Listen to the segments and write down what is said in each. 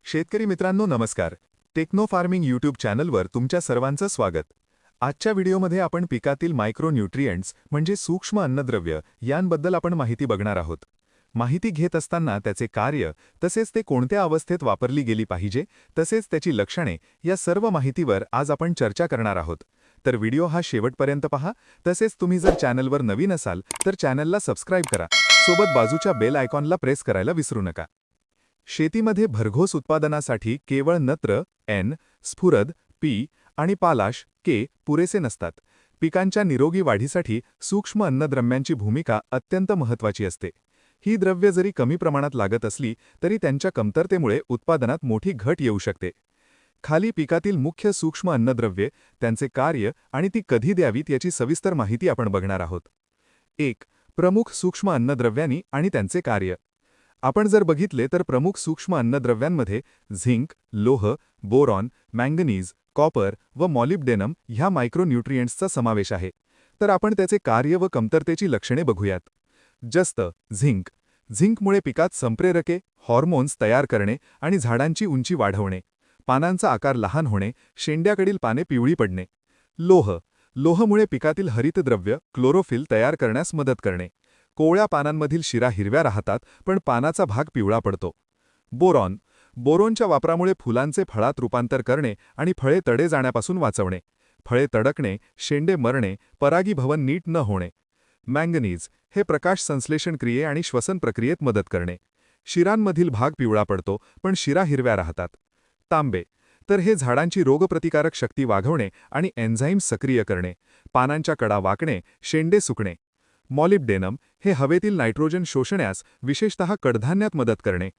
शेतकरी मित्रांनो नमस्कार. टेक्नो फार्मिंग यूट्यूब चॅनलवर तुमच्या सर्वांचं स्वागत. आजच्या व्हिडिओमध्ये आपण पिकातील मायक्रोन्यूट्रिएंट्स म्हणजे सूक्ष्म अन्नद्रव्य यांबद्दल आपण माहिती बघणार आहोत. माहिती घेत असताना त्याचे कार्य, तसेच ते कोणत्या अवस्थेत वापरली गेली पाहिजे, तसेच त्याची लक्षणे या सर्व माहितीवर आज आपण चर्चा करणार आहोत. तर व्हिडिओ हा शेवटपर्यंत पहा. तसेच तुम्ही जर चॅनलवर नवीन असाल तर चॅनलला सबस्क्राईब करा. सोबत बाजूच्या बेल आयकॉनला प्रेस करायला विसरू नका. शेतीमध्ये भरघोस उत्पादनासाठी केवळ नत्र एन, स्फुरद पी आणि पालाश के पुरेसे नसतात. पिकांच्या निरोगी वाढीसाठी सूक्ष्म अन्नद्रव्यांची भूमिका अत्यंत महत्त्वाची असते. ही द्रव्ये जरी कमी प्रमाणात लागत असली तरी त्यांच्या कमतरतेमुळे उत्पादनात मोठी घट येऊ शकते. खाली पिकातील मुख्य सूक्ष्म अन्नद्रव्ये, त्यांचे कार्य आणि ती कधी द्यावीत याची सविस्तर माहिती आपण बघणार आहोत. 1. प्रमुख सूक्ष्म अन्नद्रव्यांनी आणि त्यांचे कार्य. आपण जर बघितले तर प्रमुख सूक्ष्म अन्नद्रव्यांमध्ये झिंक, लोह, बोरॉन, मँगनीज, कॉपर व मॉलिब्डेनम ह्या मायक्रोन्यूट्रिएंट्सचा समावेश आहे. तर आपण त्याचे कार्य व कमतरतेची लक्षणे बघूयात. जस्त झिंक. झिंकमुळे पिकात संप्रेरके, हॉर्मोन्स तयार करणे आणि झाडांची उंची वाढवणे, पानांचा आकार लहान होणे, शेंड्याकडील पाने पिवळी पडणे. लोह. लोहमुळे पिकातील हरितद्रव्य क्लोरोफिल तयार करण्यास मदत करणे. कोवळ्या पानांमधील शिरा हिरव्या राहतात पण पानाचा भाग पिवळा पडतो. बोरॉन. बोरॉनच्या वापरामुळे फुलांचे फळात रूपांतर करणे आणि फळे तडे जाण्यापासून वाचवणे, फळे तडकणे, शेंडे मरणे, परागीभवन नीट न होणे. मँगनीज. हे प्रकाश संश्लेषण क्रिये आणि श्वसन प्रक्रियेत मदत करणे. शिरांमधील भाग पिवळा पडतो पण शिरा हिरव्या राहतात. तांबे. तर हे झाडांची रोगप्रतिकारक शक्ती वाढवणे आणि एन्झाईम्स सक्रिय करणे, पानांच्या कडा वाकणे, शेंडे सुकणे. मॉलिब्डेनम. हे हवेतील नायट्रोजन शोषण्यास, विशेषतः कडधान्यात मदत करणे,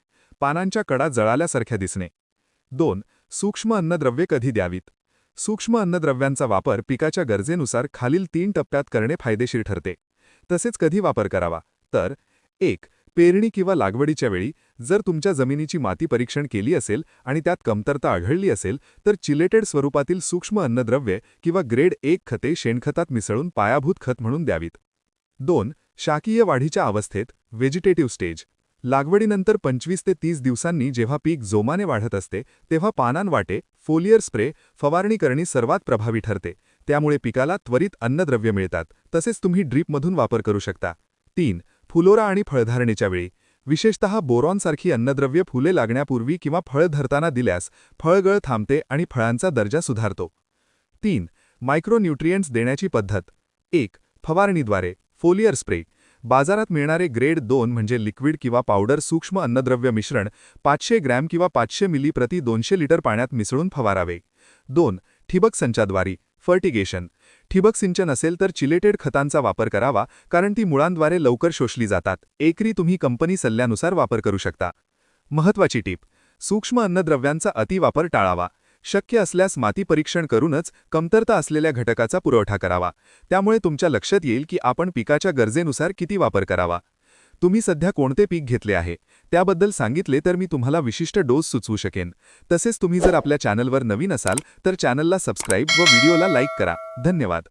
पानांच्या कडा जळाल्यासारख्या दिसणे. 2. सूक्ष्म अन्नद्रव्ये कधी द्यावीत. सूक्ष्म अन्नद्रव्यांचा वापर पिकाच्या गरजेनुसार खालील 3 टप्प्यात करणे फायदेशीर ठरते. तसेच कधी वापर करावा तर 1. पेरणी किंवा लागवडीच्या वेळी. जर तुमच्या जमिनीची माती परीक्षण केली असेल आणि त्यात कमतरता आढळली असेल तर चिलेटेड स्वरूपातील सूक्ष्म अन्नद्रव्ये किंवा ग्रेड 1 खते शेणखतात मिसळून पायाभूत खत म्हणून द्यावीत. 2. शाकीय वाढीच्या अवस्थेत व्हेजिटेटिव्ह स्टेज. लागवडीनंतर 25 ते 30 दिवसांनी जेव्हा पीक जोमाने वाढत असते तेव्हा पानांवाटे फोलियर स्प्रे फवारणी करणे सर्वात प्रभावी ठरते. त्यामुळे पिकाला त्वरित अन्नद्रव्य मिळतात. तसेच तुम्ही ड्रीपमधून वापर करू शकता. 3. फुलोरा आणि फळधारणेच्या वेळी. विशेषतः बोरॉनसारखी अन्नद्रव्ये फुले लागण्यापूर्वी किंवा फळ धरताना दिल्यास फळगळ थांबते आणि फळांचा दर्जा सुधारतो. 3. मायक्रोन्यूट्रिएंट्स देण्याची पद्धत. 1. फवारणीद्वारे फोलियर स्प्रे. बाजारात मिळणारे ग्रेड 2 म्हणजे लिक्विड किंवा पावडर सूक्ष्म अन्नद्रव्य मिश्रण 500 ग्रॅम किंवा 500 मिली प्रति 200 लिटर पाण्यात मिसळून फवारावे. 2. ठिबक संचाद्वारे फर्टिगेशन. ठिबक सिंचन असेल तर चिलेटेड खतांचा वापर करावा कारण ती मुळांद्वारे लवकर शोषली जातात. एकरी तुम्ही कंपनी सल्ल्यानुसार वापर करू शकता. महत्त्वाची टीप. सूक्ष्म अन्नद्रव्यांचा अतिवापर टाळावा. शक्य असल्यास माती परीक्षण करूनच कमतरता असलेल्या घटकाचा पुरवठा करावा. त्यामुळे तुमच्या लक्षात येईल की आपण पिकाच्या गरजेनुसार किती वापर करावा. तुम्ही सध्या कोणते पीक घेतले आहे त्याबद्दल सांगितले तर मी तुम्हाला विशिष्ट डोस सुचवू शकेन. तसेच तुम्ही जर आपल्या चॅनलवर नवीन असाल तर चॅनलला सबस्क्राईब व व्हिडिओला लाईक करा. धन्यवाद.